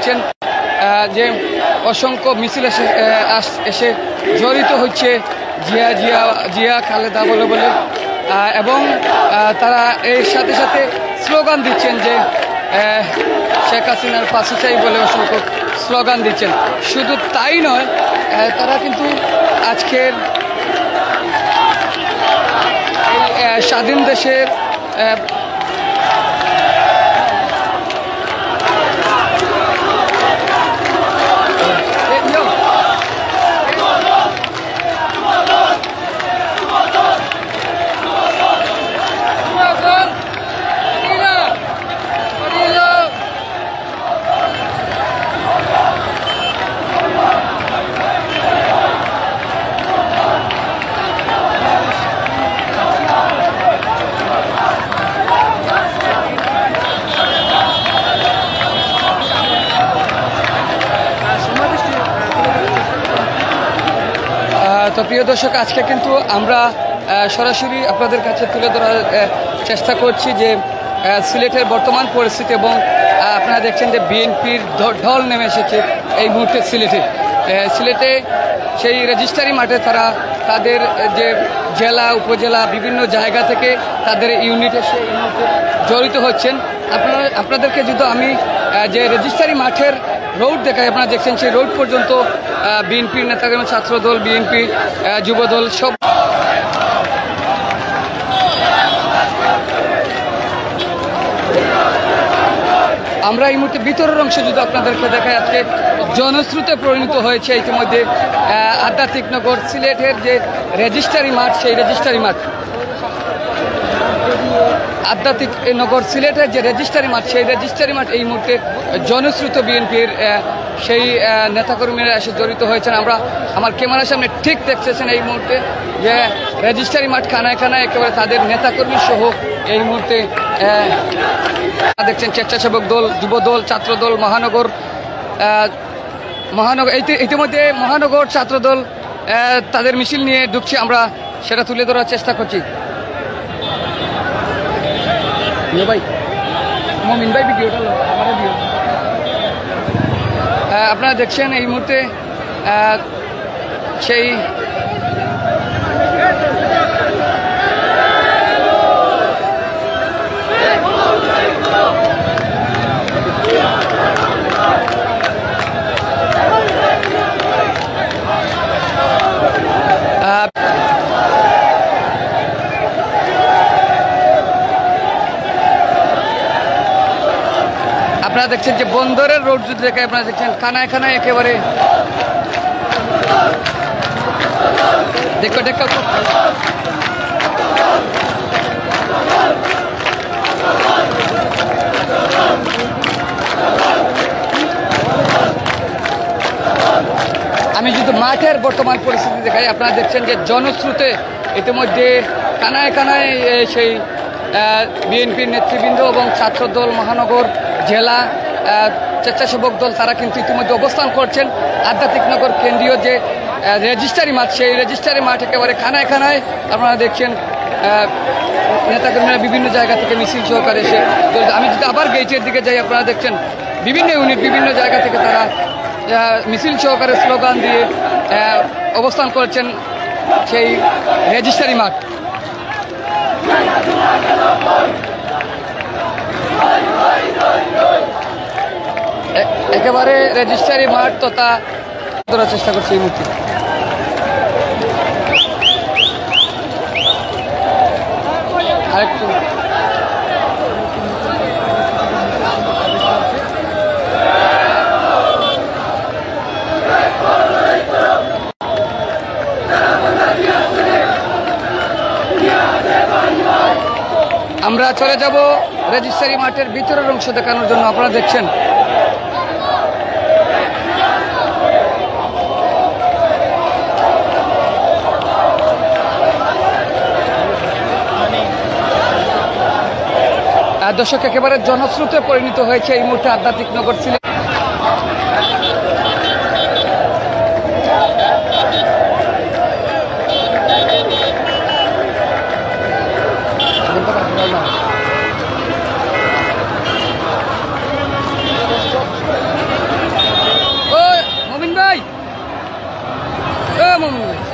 দেখছেন যে অসংখ্য মিছিল এসে জড়িত হচ্ছে জিয়া খালেদা বলে এবং তারা এর সাথে সাথে স্লোগান দিচ্ছেন যে শেখ হাসিনার ফাঁসি চাই বলে অসংখ্য স্লোগান দিচ্ছেন। শুধু তাই নয়, তারা কিন্তু আজকের এই স্বাধীন দেশের তো প্রিয় দর্শক, আজকে কিন্তু আমরা সরাসরি আপনাদের কাছে তুলে ধরার চেষ্টা করছি যে সিলেটের বর্তমান পরিস্থিতি এবং আপনারা দেখছেন যে বিএনপির ঢল নেমে এসেছে এই মুহূর্তে সিলেটে সেই রেজিস্ট্রারি মাঠে তারা তাদের যে জেলা উপজেলা বিভিন্ন জায়গা থেকে তাদের ইউনিটে সেই মুহূর্তে জড়িত হচ্ছেন। আপনাদেরকে যদি আমি যে রেজিস্ট্রারি মাঠের রোড দেখাই, আপনারা দেখছেন সেই রোড পর্যন্ত বিএনপির নেতাকর্মী, ছাত্রদল, বিএনপি, যুবদল সব আমরা এই মুহূর্তে ভিতরের অংশ যদি আপনাদেরকে দেখাই, আজকে জনস্রোতে পরিণত হয়েছে ইতিমধ্যে আধ্যাত্মিক নগর সিলেটের যে রেজিস্ট্রারি মাঠ, সেই রেজিস্ট্রারি মাঠ আধ্যাত্মিক নগর সিলেটের যে রেজিস্ট্রারি মাঠ, সেই রেজিস্ট্রারি মাঠ এই মুহূর্তে জনশ্রুত বিএনপির সেই নেতাকর্মীরা এসে জড়িত হয়েছেন। আমার ক্যামেরার সামনে ঠিক দেখতেছেন এই মুহূর্তে যে রেজিস্ট্রারি মাঠ খানায় খানায় একেবারে তাদের নেতাকর্মী সহ এই মুহূর্তে দেখছেন স্বেচ্ছাসেবক দল, যুবদল, ছাত্রদল, মহানগর ইতিমধ্যে মহানগর ছাত্রদল তাদের মিছিল নিয়ে ঢুকছে, আমরা সেটা তুলে ধরার চেষ্টা করছি। আপনারা দেখছেন এই মুহূর্তে সেই আপনারা দেখছেন যে বন্দরের রোড যদি দেখে, আপনারা দেখছেন খানায় খানায় একেবারে দেখো আমি যদি মাঠের বর্তমান পরিস্থিতি দেখাই, আপনারা দেখছেন যে জনস্রোতে ইতিমধ্যে কানায় কানায় সেই বিএনপির নেতৃবৃন্দ এবং ছাত্রদল, মহানগর, জেলা স্বেচ্ছাসেবক দল তারা কিন্তু ইতিমধ্যে অবস্থান করছেন আধ্যাত্মিক নগর কেন্দ্রীয় যে রেজিস্ট্রারি মাঠ, সেই রেজিস্ট্রারি মাঠ একেবারে খানায় খানায় আপনারা দেখছেন নেতাকর্মীরা বিভিন্ন জায়গা থেকে মিছিল সহকারে এসে। আমি যদি আবার গেটের দিকে যাই, আপনারা দেখছেন বিভিন্ন ইউনিট বিভিন্ন জায়গা থেকে তারা মিছিল সহকারে স্লোগান দিয়ে অবস্থান করছেন সেই রেজিস্ট্রারি মাঠ। একেবারে রেজিস্ট্রারি মাঠ তথা ধরার চেষ্টা করছে এই মুহূর্তে। আরেকটু আমরা চলে যাব রেজিস্ট্রারি মাঠের ভিতরের অংশ দেখানোর জন্য। আপনারা দেখছেন দর্শক একেবারে জনস্রোতে পরিণত হয়েছে এই মুহূর্তে আধ্যাত্মিক নগর সিলেট। মামুন